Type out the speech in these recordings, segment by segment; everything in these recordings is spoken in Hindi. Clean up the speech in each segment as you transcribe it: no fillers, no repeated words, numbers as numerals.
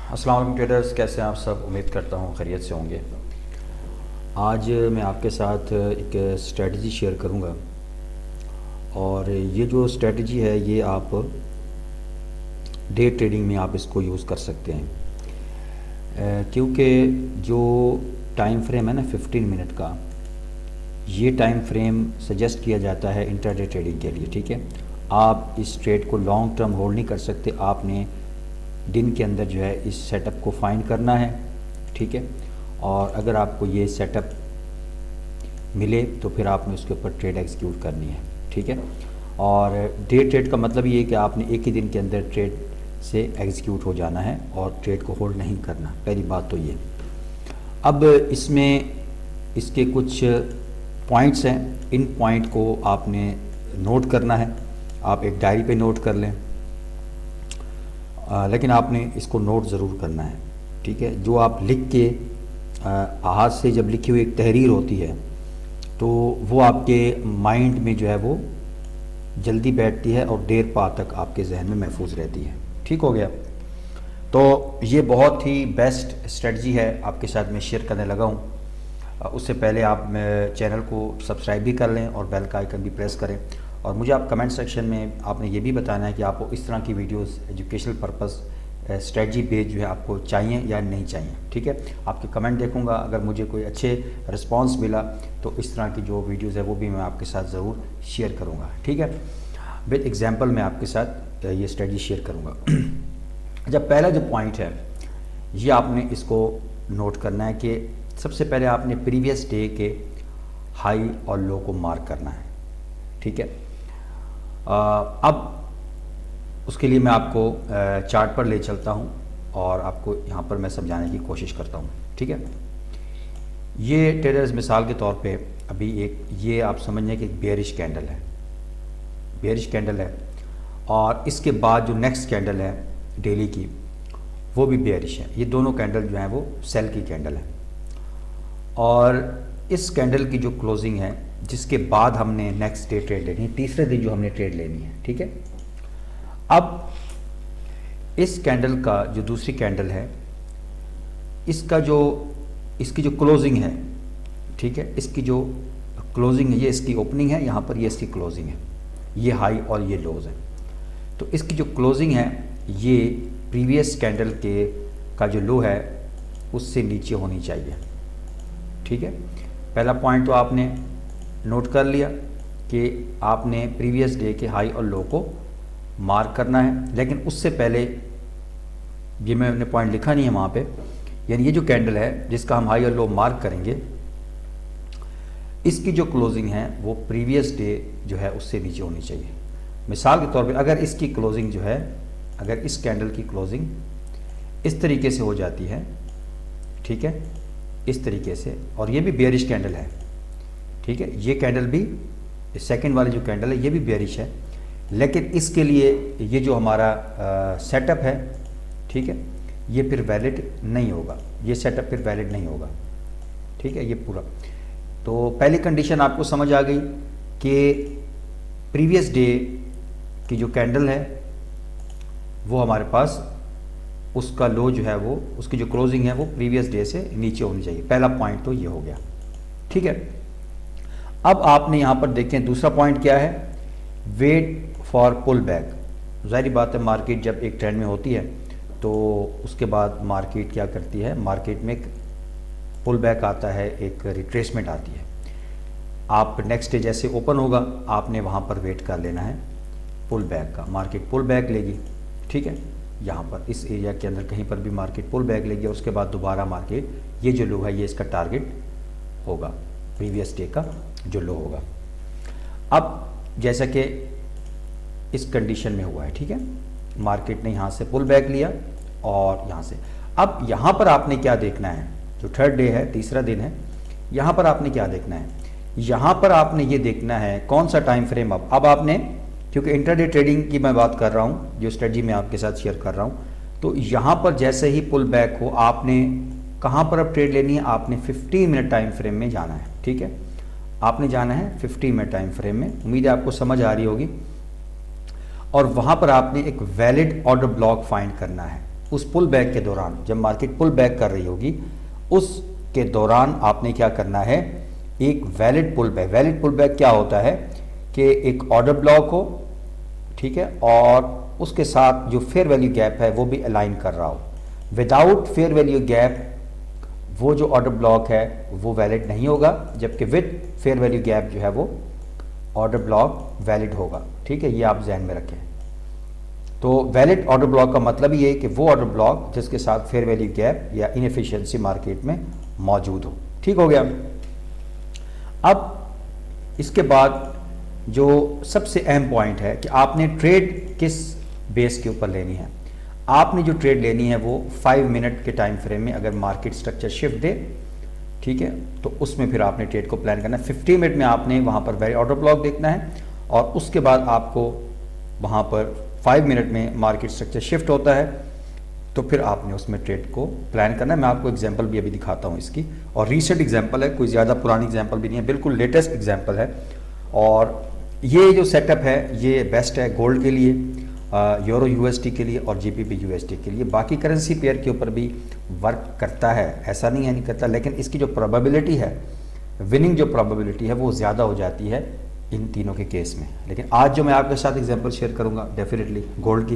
अस्सलाम वालेकुम ट्रेडर्स, कैसे हैं आप सब। उम्मीद करता हूँ खैरियत से होंगे। आज मैं आपके साथ एक स्ट्रेटजी शेयर करूँगा और ये जो स्ट्रेटजी है ये आप डे ट्रेडिंग में आप इसको यूज़ कर सकते हैं, क्योंकि जो टाइम फ्रेम है ना 15 मिनट का, ये टाइम फ्रेम सजेस्ट किया जाता है इंट्राडे ट्रेडिंग के लिए। ठीक है, आप इस ट्रेड को लॉन्ग टर्म होल्ड नहीं कर सकते, आपने दिन के अंदर जो है इस सेटअप को फाइंड करना है। ठीक है, और अगर आपको ये सेटअप मिले तो फिर आपने उसके ऊपर ट्रेड एग्जीक्यूट करनी है। ठीक है, और डे ट्रेड का मतलब ये है कि आपने एक ही दिन के अंदर ट्रेड से एग्जीक्यूट हो जाना है और ट्रेड को होल्ड नहीं करना। पहली बात तो ये। अब इसमें इसके कुछ पॉइंट्स हैं, इन पॉइंट को आपने नोट करना है। आप एक डायरी पे नोट कर लें, लेकिन आपने इसको नोट ज़रूर करना है। ठीक है, जो आप लिख के हाथ से जब लिखी हुई एक तहरीर होती है तो वो आपके माइंड में जो है वो जल्दी बैठती है और देर पा तक आपके जहन में महफूज रहती है। ठीक हो गया, तो ये बहुत ही बेस्ट स्ट्रेटजी है आपके साथ मैं शेयर करने लगा हूँ। उससे पहले आप चैनल को सब्सक्राइब भी कर लें और बेल का आइकन भी प्रेस करें, और मुझे आप कमेंट सेक्शन में आपने ये भी बताना है कि आपको इस तरह की videos educational purpose strategy based जो है आपको चाहिए या नहीं चाहिए। ठीक है, आपके कमेंट देखूंगा, अगर मुझे कोई अच्छे रिस्पांस मिला तो इस तरह की जो वीडियोस है वो भी मैं आपके साथ ज़रूर शेयर करूंगा। ठीक है, विद एग्जांपल मैं आपके साथ ये स्ट्रेटजी शेयर करूंगा। जब पहला जो पॉइंट है ये आपने इसको नोट करना है कि सबसे पहले आपने प्रीवियस डे के हाई और लो को मार्क करना है। ठीक है, अब उसके लिए मैं आपको चार्ट पर ले चलता हूं और आपको यहां पर मैं समझाने की कोशिश करता हूं। ठीक है, ये ट्रेडर्स मिसाल के तौर पे अभी एक ये आप समझिए कि एक बेयरिश कैंडल है, बेयरिश कैंडल है, और इसके बाद जो नेक्स्ट कैंडल है डेली की वो भी बेयरिश है। ये दोनों कैंडल जो हैं वो सेल की कैंडल है, और इस कैंडल की जो क्लोजिंग है जिसके बाद हमने नेक्स्ट डे ट्रेड लेनी है, तीसरे दिन जो हमने ट्रेड लेनी है। ठीक है, अब इस कैंडल का जो दूसरी कैंडल है इसकी जो क्लोजिंग है, ठीक है, इसकी जो क्लोजिंग है, ये इसकी ओपनिंग है, यहाँ पर ये इसकी क्लोजिंग है, ये हाई और ये लोज है। तो इसकी जो क्लोजिंग है ये प्रीवियस कैंडल का जो लो है उससे नीचे होनी चाहिए। ठीक है, पहला पॉइंट तो आपने नोट कर लिया कि आपने प्रीवियस डे के हाई और लो को मार्क करना है, लेकिन उससे पहले ये मैंने पॉइंट लिखा नहीं है वहाँ पे, यानी ये जो कैंडल है जिसका हम हाई और लो मार्क करेंगे इसकी जो क्लोजिंग है वो प्रीवियस डे जो है उससे नीचे होनी चाहिए। मिसाल के तौर पे अगर इसकी क्लोजिंग जो है, अगर इस कैंडल की क्लोजिंग इस तरीके से हो जाती है, ठीक है, इस तरीके से, और ये भी बेयरिश कैंडल है। ठीक है, ये कैंडल भी सेकंड वाली जो कैंडल है ये भी बेयरिश है, लेकिन इसके लिए ये जो हमारा सेटअप है, ठीक है, ये फिर वैलिड नहीं होगा, ये सेटअप फिर वैलिड नहीं होगा। ठीक है, ये पूरा। तो पहली कंडीशन आपको समझ आ गई कि प्रीवियस डे की जो कैंडल है वो हमारे पास उसका लो जो है वो, उसकी जो क्लोजिंग है वो प्रीवियस डे से नीचे होनी चाहिए। पहला पॉइंट तो ये हो गया। ठीक है, अब आपने यहाँ पर देखें दूसरा पॉइंट क्या है, वेट फॉर पुल बैक। ज़ाहिर बात है मार्केट जब एक ट्रेंड में होती है तो उसके बाद मार्केट क्या करती है, मार्केट में एक पुल बैक आता है, एक रिट्रेसमेंट आती है। आप नेक्स्ट डे जैसे ओपन होगा आपने वहाँ पर वेट कर लेना है पुल बैक का, मार्केट पुल बैक लेगी। ठीक है, यहाँ पर इस एरिया के अंदर कहीं पर भी मार्केट पुल बैक लेगी और उसके बाद दोबारा मार्केट ये जो लो है ये इसका टारगेट होगा, प्रीवियस डे का जो लो होगा। अब जैसा कि इस कंडीशन में हुआ है, ठीक है, मार्केट ने यहाँ से पुल बैक लिया और यहाँ से, अब यहाँ पर आपने क्या देखना है, जो थर्ड डे है, तीसरा दिन है, यहाँ पर आपने क्या देखना है, यहाँ पर आपने ये देखना है कौन सा टाइम फ्रेम। अब आपने, क्योंकि इंट्राडे ट्रेडिंग की मैं बात कर रहा हूँ, जो स्ट्रेटजी मैं आपके साथ शेयर कर रहा हूँ, तो यहाँ पर जैसे ही पुल बैक हो आपने कहाँ पर अब ट्रेड लेनी है, आपने 15 मिनट टाइम फ्रेम में जाना है। ठीक है, आपने जाना है 15 मिनट टाइम फ्रेम में, उम्मीद है आपको समझ आ रही होगी। और वहाँ पर आपने एक वैलिड ऑर्डर ब्लॉक फाइंड करना है। उस पुल बैक के दौरान, जब मार्केट पुल बैक कर रही होगी, उसके दौरान आपने क्या करना है, एक valid pull back. Valid pull back क्या होता है कि एक ऑर्डर ब्लॉक हो, ठीक है, और उसके साथ जो फेयर वैल्यू गैप है वो भी अलाइन कर रहा हो। विदाउट फेयर वैल्यू गैप वो जो ऑर्डर ब्लॉक है वो वैलिड नहीं होगा, जबकि विद फेयर वैल्यू गैप जो है वो ऑर्डर ब्लॉक वैलिड होगा। ठीक है, ये आप जहन में रखें। तो वैलिड ऑर्डर ब्लॉक का मतलब ये है कि वो ऑर्डर ब्लॉक जिसके साथ फेयर वैल्यू गैप या इनएफिशिएंसी मार्केट में मौजूद हो। ठीक हो गया। अब इसके बाद जो सबसे अहम पॉइंट है कि आपने ट्रेड किस बेस के ऊपर लेनी है। आपने जो ट्रेड लेनी है वो 5 मिनट के टाइम फ्रेम में अगर मार्केट स्ट्रक्चर शिफ्ट दे, ठीक है, तो उसमें फिर आपने ट्रेड को प्लान करना है। 50 मिनट में आपने वहाँ पर वैलिड ऑर्डर ब्लॉक देखना है और उसके बाद आपको वहाँ पर 5 मिनट में मार्केट स्ट्रक्चर शिफ्ट होता है तो फिर आपने उसमें ट्रेड को प्लान करना है। मैं आपको एग्जांपल भी अभी दिखाता हूँ इसकी, और रीसेंट एग्जांपल है, कोई ज़्यादा पुरानी एग्जांपल भी नहीं है, बिल्कुल लेटेस्ट एग्जांपल है। और ये जो सेटअप है ये बेस्ट है गोल्ड के लिए, यूरो यूएसडी के लिए और जीबीपी यूएसडी के लिए। बाकी करेंसी पेयर के ऊपर भी वर्क करता है, ऐसा नहीं है नहीं करता, लेकिन इसकी जो प्रोबेबिलिटी है, विनिंग जो प्रोबेबिलिटी है वो ज़्यादा हो जाती है इन तीनों के केस में। लेकिन आज जो मैं आपके साथ एग्जांपल शेयर करूंगा डेफिनेटली गोल्ड की।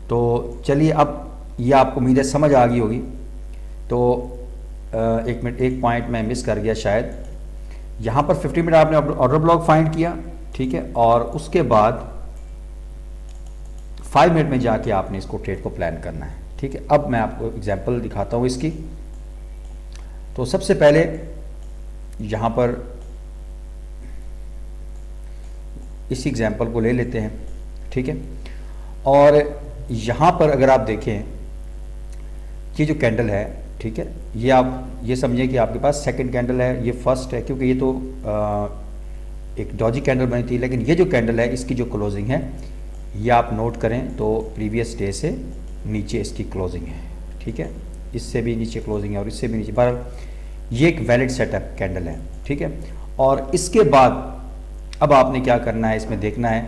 तो चलिए, अब ये आपको उम्मीद है समझ आ गई होगी। तो एक मिनट, एक पॉइंट मैं मिस कर गया शायद। यहाँ पर 50 मिनट आपने ऑर्डर ब्लॉक फाइंड किया, ठीक है, और उसके बाद 5 मिनट में जाके आपने इसको ट्रेड को प्लान करना है। ठीक है, अब मैं आपको एग्जांपल दिखाता हूँ इसकी। तो सबसे पहले यहाँ पर इस एग्जांपल को ले लेते हैं, ठीक है। और यहाँ पर अगर आप देखें ये जो कैंडल है, ठीक है, ये आप ये समझिए कि आपके पास सेकंड कैंडल है, ये फर्स्ट है, क्योंकि ये तो एक डॉजी कैंडल बनी थी। लेकिन ये जो कैंडल है इसकी जो क्लोजिंग है ये आप नोट करें तो प्रीवियस डे से नीचे इसकी क्लोजिंग है, ठीक है, इससे भी नीचे क्लोजिंग है और इससे भी नीचे, पर ये एक वैलिड सेटअप कैंडल है, ठीक है। और इसके बाद अब आपने क्या करना है, इसमें देखना है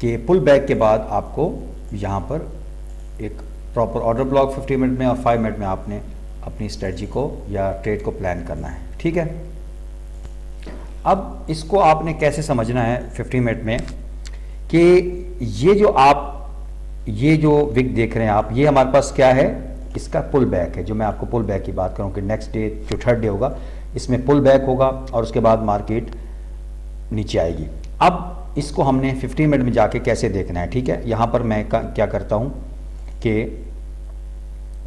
कि पुल बैक के बाद आपको यहाँ पर एक प्रॉपर ऑर्डर ब्लॉक 50 मिनट में और 5 मिनट में आपने अपनी स्ट्रेटजी को या ट्रेड को प्लान करना है, ठीक है। अब इसको आपने कैसे समझना है 50 मिनट में कि ये जो विक देख रहे हैं आप, ये हमारे पास क्या है, इसका पुल बैक है। जो मैं आपको पुल बैक की बात करूँ कि नेक्स्ट डे जो थर्ड डे होगा इसमें पुल बैक होगा और उसके बाद मार्केट नीचे आएगी। अब इसको हमने 50 मिनट में जाके कैसे देखना है, ठीक है। यहाँ पर मैं क्या करता हूँ कि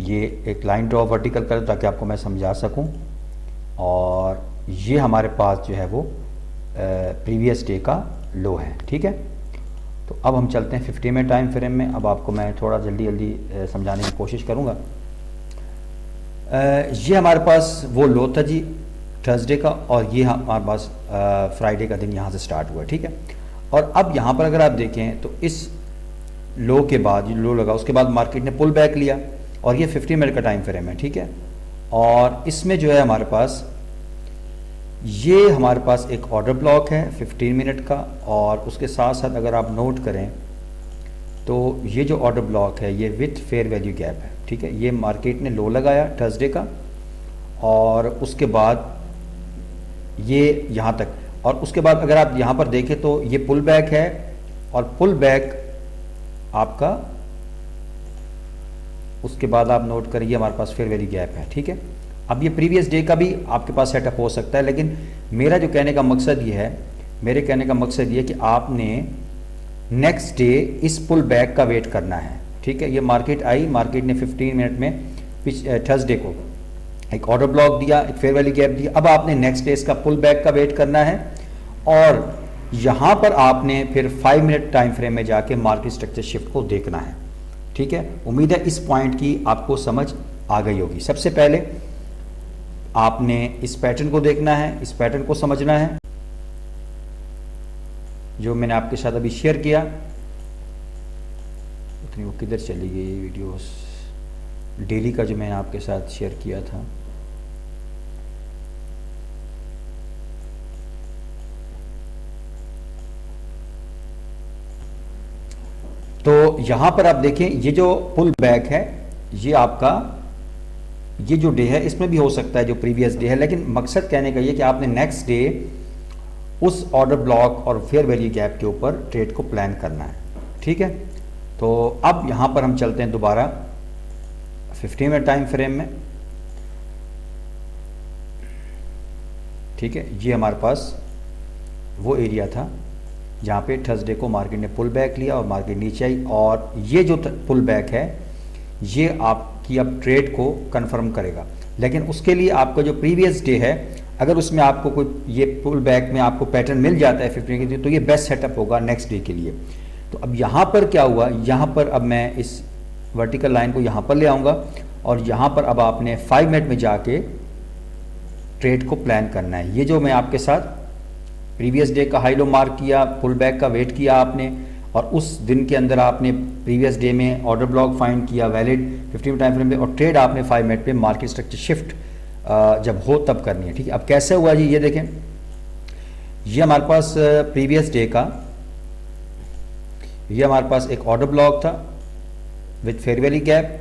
ये एक लाइन ड्रॉ वर्टिकल कर ताकि आपको मैं समझा सकूँ, और ये हमारे पास जो है वो प्रीवियस डे का लो है, ठीक है। तो अब हम चलते हैं 50 मिनट टाइम फ्रेम में। अब आपको मैं थोड़ा जल्दी समझाने की कोशिश करूँगा। ये हमारे पास वो लो था जी थर्सडे का, और ये हमारे पास फ्राइडे का दिन यहाँ से स्टार्ट हुआ, ठीक है। और अब यहाँ पर अगर आप देखें तो इस लो के बाद जो लो लगा उसके बाद मार्केट ने पुल बैक लिया, और ये 50 मिनट का टाइम फ्रेम है, ठीक है। और इसमें जो है हमारे पास एक ऑर्डर ब्लॉक है 15 मिनट का, और उसके साथ साथ अगर आप नोट करें तो ये जो ऑर्डर ब्लॉक है ये विथ फेयर वैल्यू गैप है, ठीक है। ये मार्केट ने लो लगाया थर्सडे का, और उसके बाद ये यहाँ तक, और उसके बाद अगर आप यहाँ पर देखें तो ये पुल बैक है, और पुल बैक आपका उसके बाद आप नोट करिए हमारे पास फेयर वैल्यू गैप है, ठीक है। अब ये प्रीवियस डे का भी आपके पास सेटअप हो सकता है, लेकिन मेरे कहने का मकसद ये है कि आपने नेक्स्ट डे इस पुल बैक का वेट करना है, ठीक है। ये मार्केट आई, मार्केट ने 15 मिनट में थर्सडे को एक ऑर्डर ब्लॉक दिया, एक फेयर वैल्यू गैप दिया। अब आपने नेक्स्ट डे इसका पुल बैक का वेट करना है, और यहाँ पर आपने फिर 5 मिनट टाइम फ्रेम में जाके मार्केट स्ट्रक्चर शिफ्ट को देखना है, ठीक है। उम्मीद है इस पॉइंट की आपको समझ आ गई होगी। सबसे पहले आपने इस पैटर्न को देखना है, इस पैटर्न को समझना है जो मैंने आपके साथ अभी शेयर किया। इतनी वो किधर चली गई वीडियोस, डेली का जो मैंने आपके साथ शेयर किया था। तो यहां पर आप देखें ये जो पुल बैक है ये आपका ये जो डे है इसमें भी हो सकता है जो प्रीवियस डे है, लेकिन मकसद कहने का ये कि आपने नेक्स्ट डे उस ऑर्डर ब्लॉक और फेयर वैल्यू गैप के ऊपर ट्रेड को प्लान करना है। ठीक है, तो अब यहाँ पर हम चलते हैं दोबारा 15 मिनट टाइम फ्रेम में। ठीक है, ये हमारे पास वो एरिया था जहाँ पे थर्सडे को मार्केट ने पुल बैक लिया और मार्केट नीचे आई, और ये जो पुल बैक है ये आपकी अब ट्रेड को कंफर्म करेगा। लेकिन उसके लिए आपका जो प्रीवियस डे है, अगर उसमें आपको कोई ये पुल बैक में आपको पैटर्न मिल जाता है 15 के लिए, तो ये बेस्ट सेटअप होगा नेक्स्ट डे के लिए। तो अब यहाँ पर क्या हुआ, यहाँ पर अब मैं इस वर्टिकल लाइन को यहाँ पर ले आऊँगा और यहाँ पर अब आपने 5 मिनट में जाके ट्रेड को प्लान करना है। ये जो मैं आपके साथ प्रीवियस डे का हाई लो मार्क किया, पुल बैक का वेट किया आपने, और उस दिन के अंदर आपने प्रीवियस डे में ऑर्डर ब्लॉक फाइंड किया वैलिड 15 टाइम फ्रेम पे, और ट्रेड आपने 5 मिनट पे मार्केट स्ट्रक्चर शिफ्ट जब हो तब करनी है। ठीक है, अब कैसे हुआ जी, ये देखें, ये हमारे पास प्रीवियस डे का ये हमारे पास एक ऑर्डर ब्लॉक था विथ फेयर वैल्यू गैप,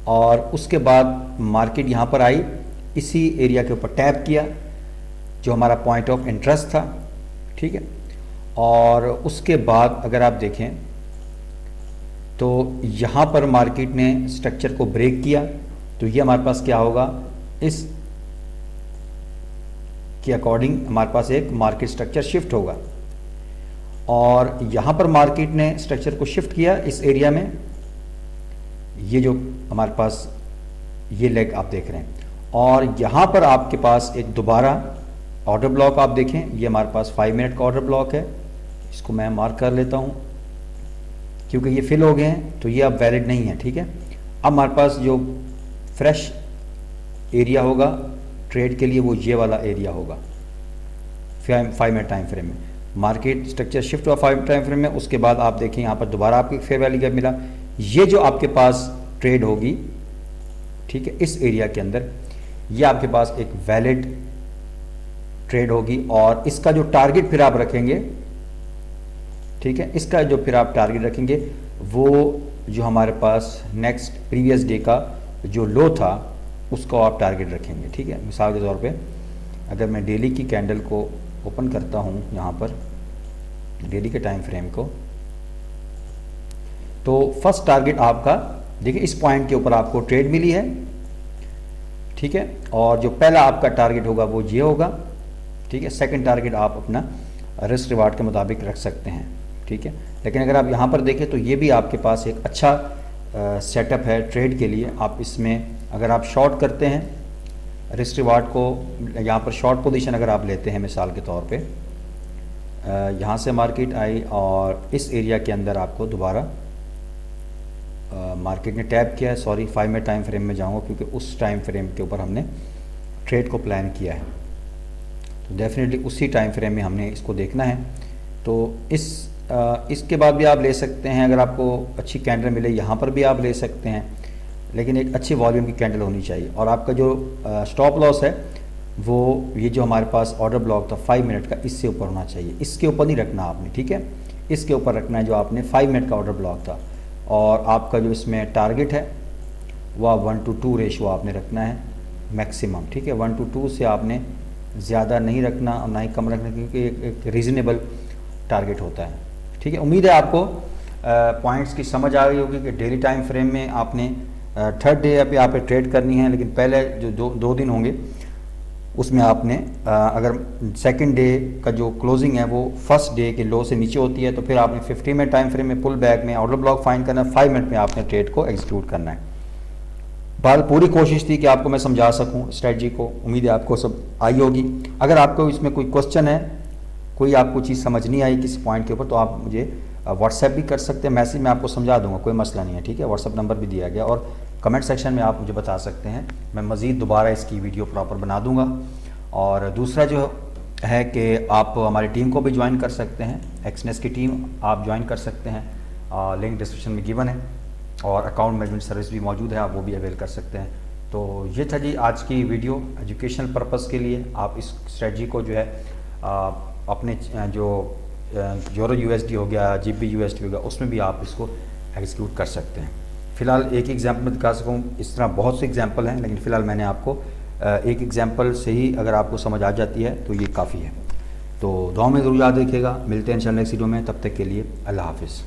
और उसके बाद मार्केट यहाँ पर आई, इसी एरिया के ऊपर टैप किया जो हमारा पॉइंट ऑफ इंटरेस्ट था। ठीक है, और उसके बाद अगर आप देखें तो यहाँ पर मार्केट ने स्ट्रक्चर को ब्रेक किया, तो ये हमारे पास क्या होगा, इस के अकॉर्डिंग हमारे पास एक मार्केट स्ट्रक्चर शिफ्ट होगा। और यहाँ पर मार्केट ने स्ट्रक्चर को शिफ्ट किया इस एरिया में, ये जो हमारे पास ये लेग आप देख रहे हैं, और यहाँ पर आपके पास एक दोबारा ऑर्डर ब्लॉक आप देखें, ये हमारे पास 5 मिनट का ऑर्डर ब्लॉक है, इसको मैं मार्क कर लेता हूँ क्योंकि ये फिल हो गए हैं तो ये अब वैलिड नहीं है। ठीक है, अब हमारे पास जो फ्रेश एरिया होगा ट्रेड के लिए वो ये वाला एरिया होगा 5 मिनट टाइम फ्रेम में। मार्केट स्ट्रक्चर शिफ्ट हुआ 5 टाइम फ्रेम में, उसके बाद आप देखें यहाँ पर दोबारा आपको एक फेयर वैल्यू गैप मिला, ये जो आपके पास ट्रेड होगी, ठीक है, इस एरिया के अंदर ये आपके पास एक वैलिड ट्रेड होगी, और इसका जो टारगेट फिर आप रखेंगे, ठीक है, इसका जो फिर आप टारगेट रखेंगे वो जो हमारे पास नेक्स्ट प्रीवियस डे का जो लो था उसको आप टारगेट रखेंगे। ठीक है, मिसाल के तौर पे अगर मैं डेली की कैंडल को ओपन करता हूँ यहाँ पर डेली के टाइम फ्रेम को, तो फर्स्ट टारगेट आपका देखिए इस पॉइंट के ऊपर आपको ट्रेड मिली है। ठीक है, और जो पहला आपका टारगेट होगा वो ये होगा। ठीक है, सेकंड टारगेट आप अपना रिस्क रिवार्ड के मुताबिक रख सकते हैं। ठीक है, लेकिन अगर आप यहाँ पर देखें तो ये भी आपके पास एक अच्छा सेटअप है ट्रेड के लिए। आप इसमें अगर आप शॉर्ट करते हैं रिस्क रिवार्ड को, यहाँ पर शॉर्ट पोजीशन अगर आप लेते हैं मिसाल के तौर पे, यहाँ से मार्केट आई और इस एरिया के अंदर आपको दोबारा मार्केट ने टैप किया है, सॉरी 5 मिनट टाइम फ्रेम में जाऊँगा क्योंकि उस टाइम फ्रेम के ऊपर हमने ट्रेड को प्लान किया है, तो डेफिनेटली उसी टाइम फ्रेम में हमने इसको देखना है। तो इसके बाद भी आप ले सकते हैं, अगर आपको अच्छी कैंडल मिले यहाँ पर भी आप ले सकते हैं, लेकिन एक अच्छी वॉल्यूम की कैंडल होनी चाहिए। और आपका जो स्टॉप लॉस है वो ये जो हमारे पास ऑर्डर ब्लॉक था 5 मिनट का, इससे ऊपर होना चाहिए, इसके ऊपर नहीं रखना आपने। ठीक है, इसके ऊपर रखना है जो आपने 5 मिनट का ऑर्डर ब्लॉक था, और आपका जो इसमें टारगेट है वह 1:2 रेशो आपने रखना है मैक्सिमम। ठीक है, 1:2 से आपने ज़्यादा नहीं रखना और ना ही कम रखना, क्योंकि एक रीज़नेबल टारगेट होता है। ठीक है, उम्मीद है आपको पॉइंट्स की समझ आ गई होगी कि डेली टाइम फ्रेम में आपने थर्ड डे पे आप ट्रेड करनी है, लेकिन पहले जो दो दिन होंगे उसमें आपने अगर सेकंड डे का जो क्लोजिंग है वो फर्स्ट डे के लो से नीचे होती है, तो फिर आपने 15 मिनट टाइम फ्रेम में पुल बैक में ऑर्डर ब्लॉक फाइंड करना है, 5 मिनट में आपने ट्रेड को एग्जीक्यूट करना है। बहरहाल पूरी कोशिश थी कि आपको मैं समझा सकूं स्ट्रेटजी को, उम्मीद है आपको सब आई होगी। अगर आपको इसमें कोई क्वेश्चन है, कोई आपको चीज़ समझ नहीं आई किसी पॉइंट के ऊपर, तो आप मुझे व्हाट्सएप भी कर सकते हैं, मैसेज में आपको समझा दूंगा, कोई मसला नहीं है। ठीक है, व्हाट्सएप नंबर भी दिया गया, और कमेंट सेक्शन में आप मुझे बता सकते हैं, मैं मज़ीद दोबारा इसकी वीडियो प्रॉपर बना दूंगा। और दूसरा जो है कि आप हमारी टीम को भी ज्वाइन कर सकते हैं, एक्सनेस की टीम आप ज्वाइन कर सकते हैं, लिंक डिस्क्रिप्शन में गिवन है, और अकाउंट मैनेजमेंट सर्विस भी मौजूद है, आप वो भी अवेल कर सकते हैं। तो ये था जी आज की वीडियो एजुकेशनल पर्पज़ के लिए। आप इस स्ट्रेटजी को जो है अपने जो यूरो USD हो गया, GB USD हो गया, उसमें भी आप इसको एग्जीक्यूट कर सकते हैं। फ़िलहाल एक एग्जाम्पल में दिखा सकूँ, इस तरह बहुत से एग्जाम्पल हैं, लेकिन फ़िलहाल मैंने आपको एक एग्जाम्पल से ही अगर आपको समझ आ जाती है तो ये काफ़ी है। तो दुआ में ज़रूर याद रखिएगा। मिलते हैं इंशाअल्लाह नेक्स्ट वीडियो में, तब तक के लिए अल्लाह हाफ़िज़।